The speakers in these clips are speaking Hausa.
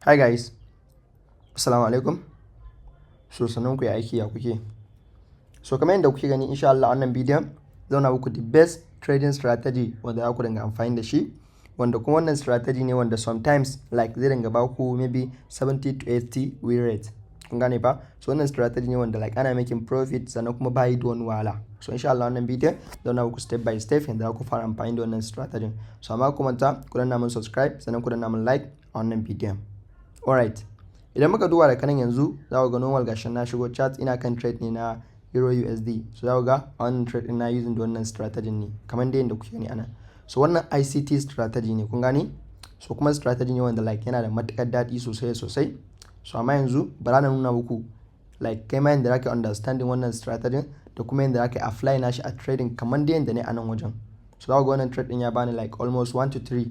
Hi guys, Assalamu alaikum. So sanan ku ya aiki ya kuke. So kamar yadda kuke gani insha Allah wannan bidiyon zan na muku the best trading strategy wanda za ku dinga amfani da shi, wanda kuma wannan strategy ne wanda sometimes like zai dinga ba ku maybe 70 to 80 win rate. Kun gane ba? So wannan strategy ne wanda like ana making profit sannan kuma bayi da wani wahala. So insha Allah wannan bidiyon zan na muku step by step yadda za ku fara amfani da wannan strategy. So amma ku manta ku danna mun subscribe sannan ku danna mun like a wannan bidiyon. Alright. Idan muka duba da kanan yanzu za ku ga normal gashin na shigo chat ina kan trade ne na Euro USD. So za ku ga a wannan trade din na using da wannan strategy ne kamar dai yadda kuke gani anan. So wannan ICT strategy ne kun gani? So kuma strategy ne wanda like yana da matukar daɗi sosai sosai. So amma yanzu bara na nuna muku like kai ma yadda zaka understanding wannan strategy da kuma yadda zaka apply nashi a trading kamar dai yadda ne a nan wajen. So za ku ga wannan trade din ya bani like almost 1 to 3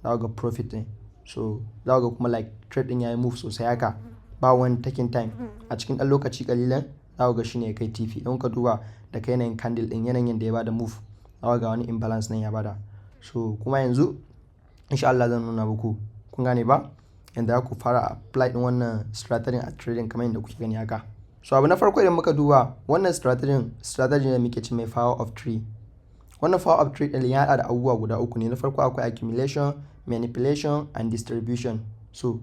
za ku ga profit ne. So za ga kuma like trade din yayi move sosai haka ba wani taking time a cikin ɗan lokaci kalilan za ga shine ya kai TP don ka duba da kai yanayin candle din yanayin da ya bada move za ga wani imbalance nan ya bada. So kuma yanzu insha Allah zan nuna muku kun gane ba yanda za ku fara apply din wannan strategy a trading kamar yadda kuke gani haka. So abu na farko idan muka duba wannan strategy ne muke ce mai power of 3. Wannan power of 3 din ya haɗa da abubuwa guda uku ne. Na farko akwai accumulation, manipulation and distribution. So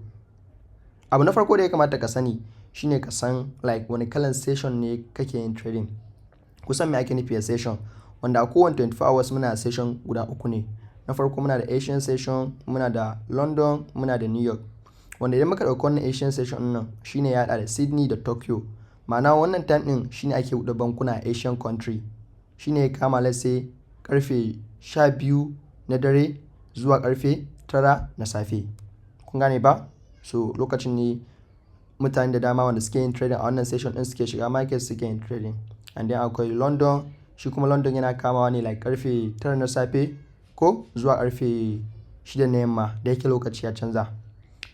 abu na farko da ya kamata ka sani shine ka san like wani kalan session ne kake yin trading. Kusan me ake nufi session wanda a kowane 24 hours muna session guda uku ne. Na farko muna da Asian session, muna da London, muna da New York. Wanda idan muka dauki wannan Asian session nan shine ya hada da Sydney da Tokyo. Ma'ana wannan time din shine ake buɗe bankuna a Asian country. Shine ya kama let's say karfe 12 na dare zuwa karfe 9 na safe. Kun gane ba? So lokacin ne mutane da dama wanda suke yin trading a wannan session din suke shiga market suke yin trading. And then akwai London, shi kuma London yana kamawa ne like karfe 9 na safe ko zuwa karfe 6 na yamma da yake lokaci ya canza.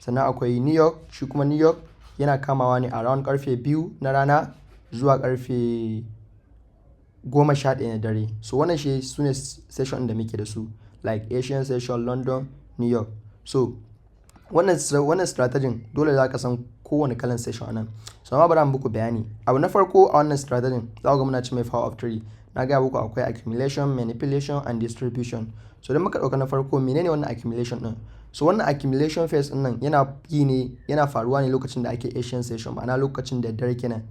Sannan akwai New York, shi kuma New York yana kamawa ne around karfe 2 na rana zuwa karfe 11 na dare. So wannan shi sune session da muke da su like Asian session, London, New York. So wannan strategy dole za ka san kowane kalan session anan. So amma bari mu muku bayani. Abu na farko a wannan strategy za ku ga muna ce mai power of 3. Na ga muku akwai accumulation, manipulation and distribution. So idan muka dauka na farko menene wannan accumulation din? So wannan accumulation phase din nan yana faruwa ne lokacin da ake Asian session ma'ana lokacin da dare kenan.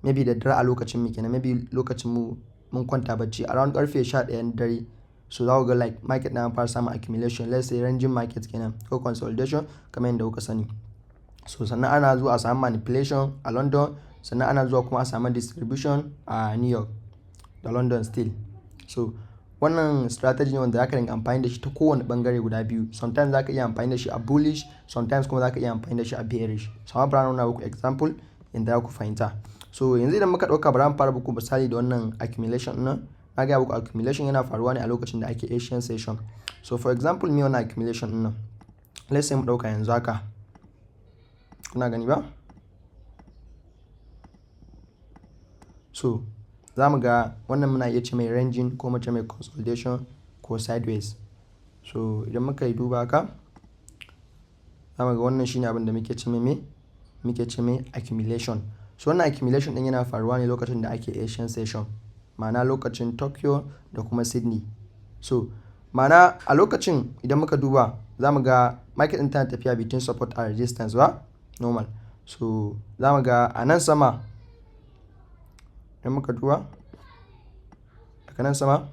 Maybe da dare a lokacin mu kenan, maybe lokacin mu mun kwanta bacci around karfe 11 na dare. So za ku ga like market na fara samun accumulation, let's say ranging market kenan ko consolidation kamar yadda kuka sani. So sannan ana zuwa a samu manipulation a London, sannan ana zuwa kuma a samu distribution a New York da London still. So wannan strategy ne wanda za ka dinga amfani da shi ta kowane bangare guda biyu. Sometimes za ka iya amfani da shi a bullish, sometimes kuma za ka iya amfani da shi a bearish. So amma bari na muku example yanda za ku fahimta. So yanzu idan muka dauka bari mu fara muku misali da wannan accumulation nan. Na ga muku accumulation yana faruwa ne a lokacin da ake Asian session. So for example me wannan accumulation din nan. Let's say mu dauka yanzu haka. Kuna gani ba? So za mu ga wannan muna iya ce mai ranging ko mu ce mai consolidation ko sideways. So idan muka yi duba haka za mu ga wannan shine abin da muke ce mai accumulation. So wannan accumulation din yana faruwa ne lokacin da ake Asian session. Ma'ana lokacin Tokyo da kuma Sydney. So ma'ana a lokacin idan muka duba za mu ga market din tana tafiya between support and resistance ba normal. So za mu ga a nan sama idan muka duba daga nan sama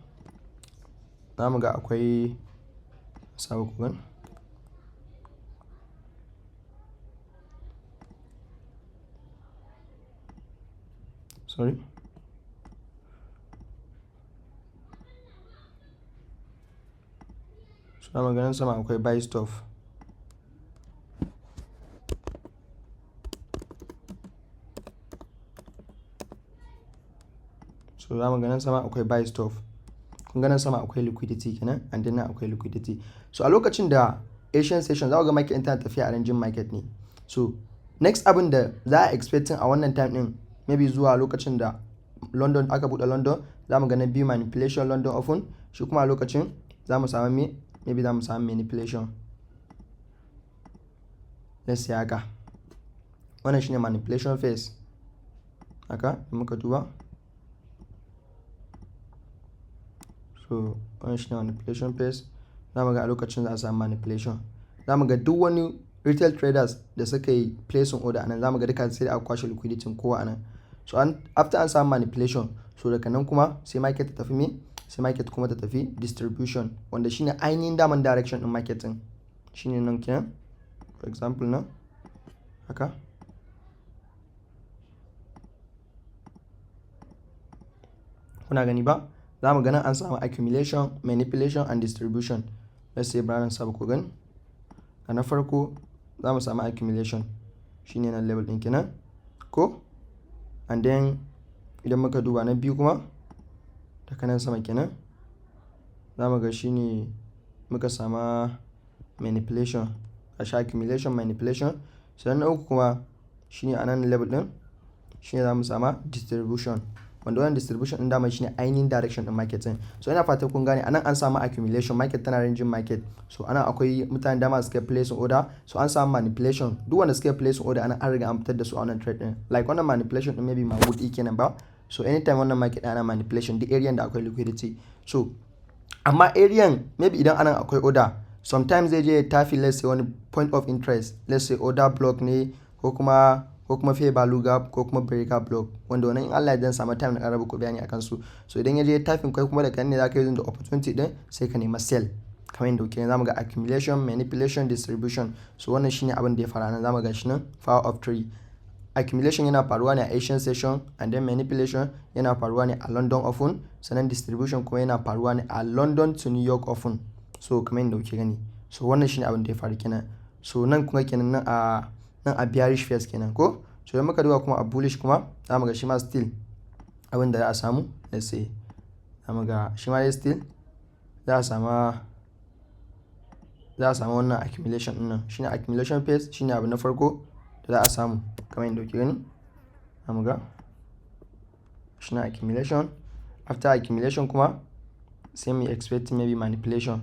za mu ga akwai sabon kugan. Sorry. So za mu ga nan sama akwai buy stop. So za mu ga nan sama akwai buy stop. Kun ga nan sama akwai liquidity kenan and then akwai liquidity. So a lokacin da Asian session za ku ga market din tana tafiya a ranging market ne. So next abin da za a expecting a wannan time din maybe zuwa lokacin da London aka buɗe London za mu ga na biyu manipulation London open, shi kuma a lokacin za mu samu maybe za mu samu manipulation. let's say haka. Wannan shine manipulation phase haka muka duba. So wannan shine manipulation phase. Za mu ga a lokacin za a samu manipulation. Za mu ga duk wani retail traders da suka yi placing order anan, za mu ga duka sai da aka kwashe liquidity kowa anan. So after an samu manipulation, so daga nan kuma sai market ta tafi me? Sai market kuma ta tafi distribution, wanda shine ainihin daman direction din market din. Shine nan kenan. For example nan haka. Kuna gani ba? Za mu ganin an samu accumulation, manipulation and distribution. Let's say bayan sabu ku gani. A na farko za mu samu accumulation, shine nan level din kenan ko, and then idan muka duba na biyu kuma daga nan sama kenan za mu ga shine muka sama manipulation, a sha accumulation, manipulation. Sannan na uku kuma shine a nan level din, shine za mu sama distribution, wanda wannan distribution din dama shine ainihin direction din market din. So ina fatan kun gane anan an samu accumulation, market tana ranging market. So anan akwai mutane dama suka place order, so an samu manipulation. Duk wanda suka place order anan an riga an fitar da su a wannan trade din. Like wannan manipulation din maybe ma wood kenan ba. So anytime wannan market ana manipulation, duk area da akwai liquidity. So amma area maybe idan anan akwai order, sometimes zai je tafi let's say wani point of interest, let's say order block ne ko kuma fair value gap ko kuma breaker block, wanda wannan in Allah ya dan samu time na ƙara ku bayani akan su. So idan ya je typing kai kuma da kan ne zaka yi da opportunity din sai ka nema sell. Kamar yadda kuke zamu ga accumulation, manipulation, distribution. So wannan shine abin da ya fara nan, zamu ga shi nan power of 3. Accumulation yana faruwa ne a Asian session, and then manipulation yana faruwa ne a London open, sannan distribution kuma yana faruwa ne a London to New York open. So kamar yadda kuke gani. So wannan shine abin da ya faru kenan. So nan kuma kenan nan a bearish phase kenan ko. So idan muka duba kuma a bullish kuma zamu ga shi ma still abin da za a samu, let's say zamu ga shi ma still za a samu wannan accumulation din nan. Shine accumulation phase, shine abu na farko da za a samu kamar yadda kuke gani. Zamu ga shine accumulation. After accumulation kuma sai mu expect maybe manipulation,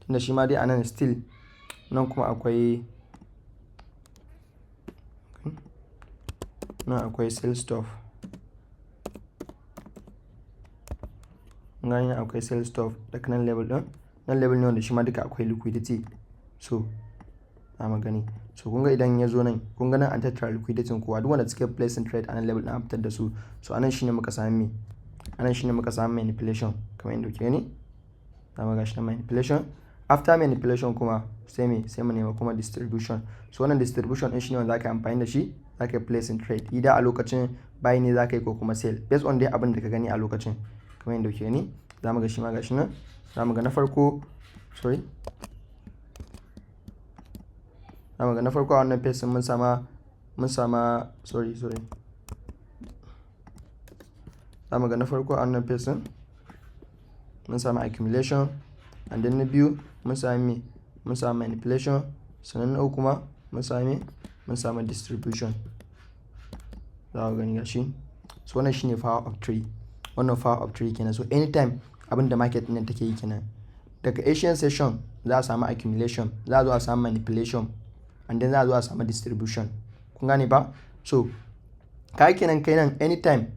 tunda shi ma dai anan still nan kuma akwai sell stop. Gani akwai sell stop daga nan level din. Nan level ne wanda shi ma duka akwai liquidity. So zamu gani. So kun ga idan ya zo nan, kun ga nan an tattara liquidity kowa, duk wanda suke place in trade anan level din an fitar da su. So anan shine muka samu me? Anan shine muka samu manipulation kamar yadda kuke gani. Zamu ga shi manipulation. After manipulation kuma sai mu nema kuma distribution. So wannan distribution din shine wanda zaka amfani da shi, zaka place in trade. Idan a lokacin buy ne zaka yi ko kuma sell, based on dai abin da ka gani a lokacin. Kamar yadda kuke gani, zamu ga shi ma gashi nan. Zamu ga na farko a wannan phase mun sama zamu ga na farko a wannan phase mun sama accumulation, and then na biyu mun sami manipulation, sannan na uku kuma mun sami distribution. Za ku gani gashi. So wannan shine power of 3. Wannan power of 3 kenan. So anytime abin da market din take yi kenan. Daga Asian session za a samu accumulation, za a zo a samu manipulation, and then za a zo a samu distribution. Kun gane ba? So kai nan anytime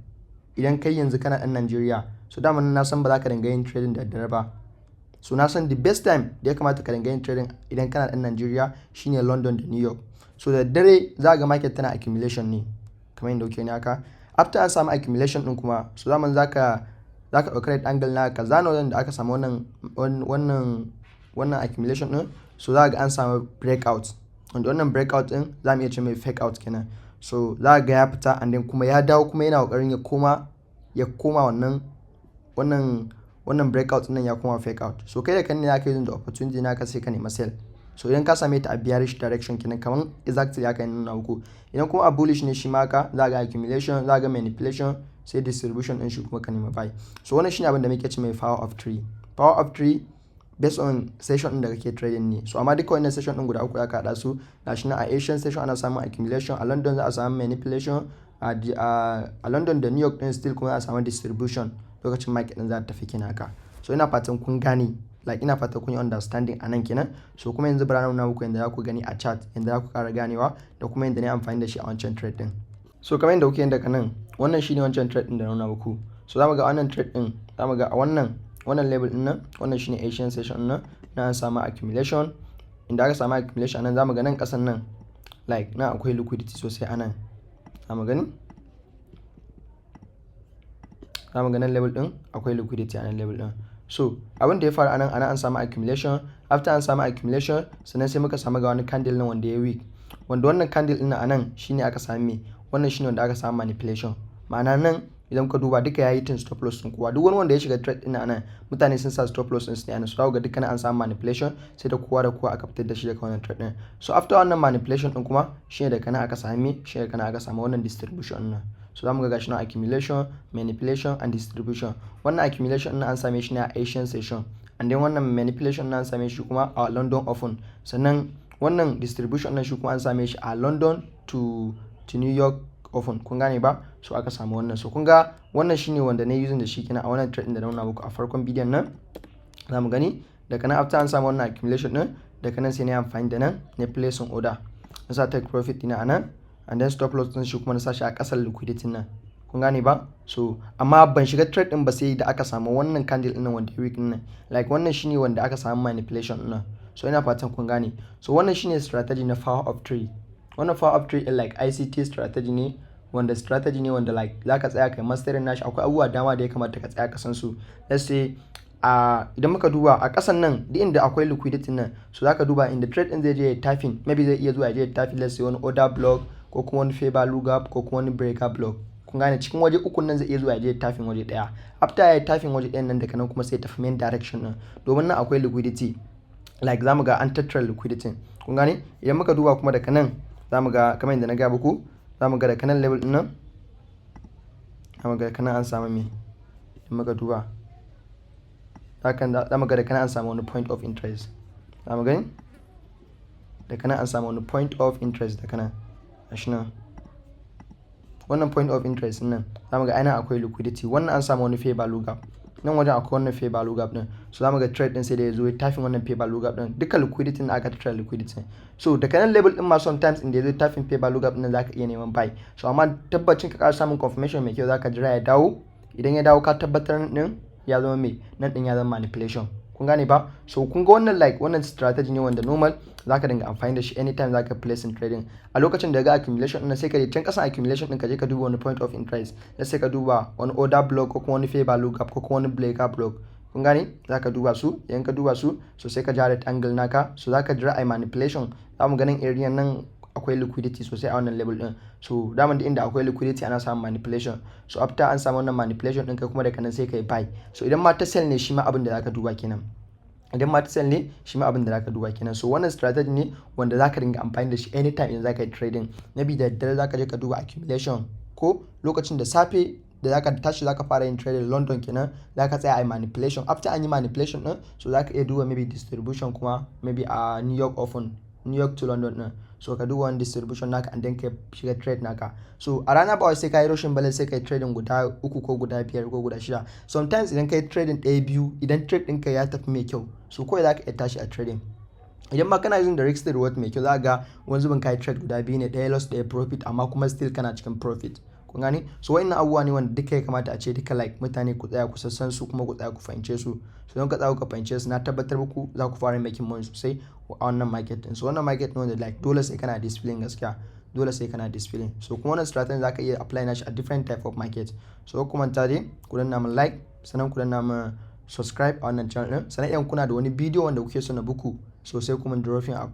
idan kai yanzu kana dan Nigeria, so dama na san ba za ka dinga yin trading da daddare ba. So na san the best time da ya kamata ka dinga yin trading idan kana dan Nigeria shine London da New York. So da dare za ga market tana accumulation ne kamar yadda kuke ne haka. After an samu accumulation din kuma, so zaman zaka dauka red angle na ka zana wajen da aka samu wannan accumulation din. So za ga an samu breakout, wanda wannan breakout din za mu iya ce mai fake out kenan. So za ga ya fita, and then kuma ya dawo kuma yana kokarin ya koma wannan breakout din ya koma fake out. So kai da kan ne zaka yi da opportunity naka sai ka nema sell. So idan ka same ta a bearish direction kenan, kaman exactly haka ne nuna muku. Idan kuma a bullish ne shi ma haka, za ga accumulation, za ga manipulation, sai distribution din shi kuma ka nema buy. So wannan shine abin da muke ce mai power of 3. Power of 3 based on session din da kake trading ne. So amma duka wannan session din guda uku ya kada su. Gashi nan a Asian session ana samun accumulation, a London za a samu manipulation, a London da New York din still kuma za a samu distribution lokacin market din za ta tafi kenan haka. So ina fatan kun gane like ina fata kun yi understanding anan kenan. So kuma yanzu bara na nuna muku yanda za ku gani a chart, yanda za ku ƙara ganewa da kuma yanda ne amfani da shi a wancan trade din. So kamar yadda kuke yin daga nan, wannan shine wancan trade din da na nuna muku. So zamu ga wannan trade din, zamu ga a wannan level din nan, wannan shine Asian session nan, na an samu accumulation. Inda aka samu accumulation nan zamu ga nan kasan nan, like na akwai liquidity sosai anan. Zamu gani? Zamu ga nan level din akwai liquidity a nan level din. So abin da ya faru anan an samu accumulation. After an samu accumulation, sannan sai muka samu ga wani candle nan wanda ya weak. Wanda wannan candle din anan shine aka samu me? Wannan shine wanda aka samu manipulation. Ma'ana nan idan ka duba duka yayi tin stop loss din kowa. Duk wani wanda ya shiga trade din anan, mutane sun sa stop loss din su ne anan. So ga dukkan an samu manipulation, sai da kowa aka fitar da shi daga wannan trade din. So after wannan manipulation din kuma shine daga nan aka samu me? Shine daga nan aka samu wannan distribution nan. So zamu ga gashi nan accumulation, manipulation and distribution. Wannan accumulation din an same shi ne a Asian session, and then wannan manipulation din an same shi kuma a London open. Sannan wannan distribution din shi kuma an same shi a London to New York open. Kun gane ba? So aka samu wannan. So kun ga wannan shine wanda ne using da shi kenan a wannan trade din da na nuna muku a farkon bidiyon nan. Zamu gani daga nan after an samu wannan accumulation din, daga nan sai ne amfani da nan ne place on order. Na sa take profit ina anan, and then stop loss din shi kuma na sa shi a kasar liquidity nan. Kun gane ba? So amma ban shiga trade din ba sai da aka samu wannan candle din wanda ya weak din nan. Like wannan shine wanda aka samu manipulation din nan. So ina fatan kun gane. So wannan shine strategy na power of trade. Wannan power of trade like ICT strategy ne, wanda strategy ne wanda like zaka tsaya kai mastering nashi. Akwai abubuwa dama da ya kamata ka tsaya ka san su. Let's say idan muka duba a kasan nan duk inda akwai liquidity nan, so zaka duba inda trade din zai je ya tapping, maybe zai iya zuwa ya je ya tapping let's say wani order block ko kuma wani favor lookup ko kuma wani breaker block. Kun gane cikin waje uku nan zai iya zuwa ya je ya tapping waje daya. After ya tapping waje ɗayan nan, daga nan kuma sai tafi main direction nan, domin nan akwai liquidity. Like zamu ga an tattara liquidity. Kun gane? Idan muka duba kuma daga nan zamu ga kamar yadda na ga muku, zamu ga daga nan level din nan, zamu ga daga nan an samu me? Idan muka duba zamu ga daga nan an samu wani point of interest. Zamu gani? Daga nan an samu wani point of interest daga nan. Gashi nan. Wannan point of interest nan zamu ga aina akwai liquidity. Wannan an samu wani favor lookup. Nan wajen akwai wannan favor lookup din. So zamu ga trade din sai da ya zo ya tapping wannan favor lookup din. Duka liquidity din aka tattara liquidity. So daga nan level din ma sometimes inda ya zo tapping favor lookup din zaka iya neman buy. So amma tabbacin ka ƙara samun confirmation mai kyau zaka jira ya dawo. Idan ya dawo ka tabbatar din ya zama me? Nan din ya zama manipulation. Kun gane ba? So kun ga wannan like wannan strategy ne wanda normal zaka dinga amfani da shi anytime zaka place in trading. A lokacin da ga accumulation din sai ka je can kasan accumulation din ka je ka duba wani point of interest. Let's say ka duba wani order block ko kuma wani favor lookup ko kuma wani breaker block. Kun gane? Zaka duba su, idan ka duba su, so sai ka ja rectangle naka, so zaka jira ai manipulation. Zamu ganin area nan akwai liquidity sosai a wannan level din. So daman da inda akwai liquidity ana samun manipulation. So after an samu wannan manipulation din kai kuma daga nan sai kai buy. So idan ma ta sell ne shi ma abin da zaka duba kenan. Idan ma ta sell ne shi ma abin da zaka duba kenan. So wannan strategy ne wanda zaka dinga amfani da shi anytime idan zaka yi trading. Maybe da daddare zaka je ka duba accumulation, ko lokacin da safe da zaka tashi zaka fara yin trading London kenan, zaka tsaya ai manipulation. After an yi manipulation din, so zaka iya duba maybe distribution kuma maybe a New York open, New York to London din. So ka duba wani distribution naka and then ka shiga trade naka. So a rana ba sai ka yi rushing bale sai ka yi trading guda 3 ko guda 5 ko guda 6. Sometimes idan ka yi trading ɗaya biyu, idan trade ɗinka ya tafi mai kyau, so kawai za ka iya tashi a trading. Idan ma kana using da risk reward mai kyau, za ka ga wani zubin ka yi trade guda biyu ne, ɗaya loss ɗaya profit, amma kuma still kana cikin profit. Kun gane? So wa'annan abubuwa ne wanda duka ya kamata a ce duka like mutane ku tsaya ku sassan su kuma ku tsaya ku fahimce su. So don ka tsaya ku fahimce su, na tabbatar muku za ku fara making money sosai a wannan market din. So wannan market ne wanda like dole sai kana discipline gaskiya. Dole sai kana discipline. So kuma wannan strategy za ka iya apply nashi a different type of market. So kuma ta dai ku danna mun like, sannan ku danna mun subscribe a wannan channel din. Sannan idan kuna da wani bidiyo wanda kuke so na buku, so sai kuma dropping a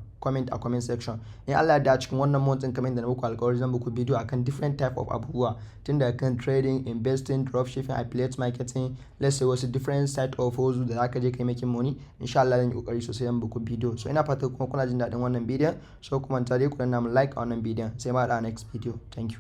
comment section. In Allah ya da cikin wannan month din kamar da na muku alƙawari zan muku bidiyo akan different type of abubuwa, tun da kan trading, investing, dropshipping, affiliate marketing, let's say wasu different side of hustle da zaka je kai making money. Insha Allah zan yi kokari sosai zan muku bidiyo. So ina fata kuma kuna jin daɗin wannan bidiyon. So kuma ta dai ku danna mun like a wannan bidiyon. Sai ma da next video. Thank you.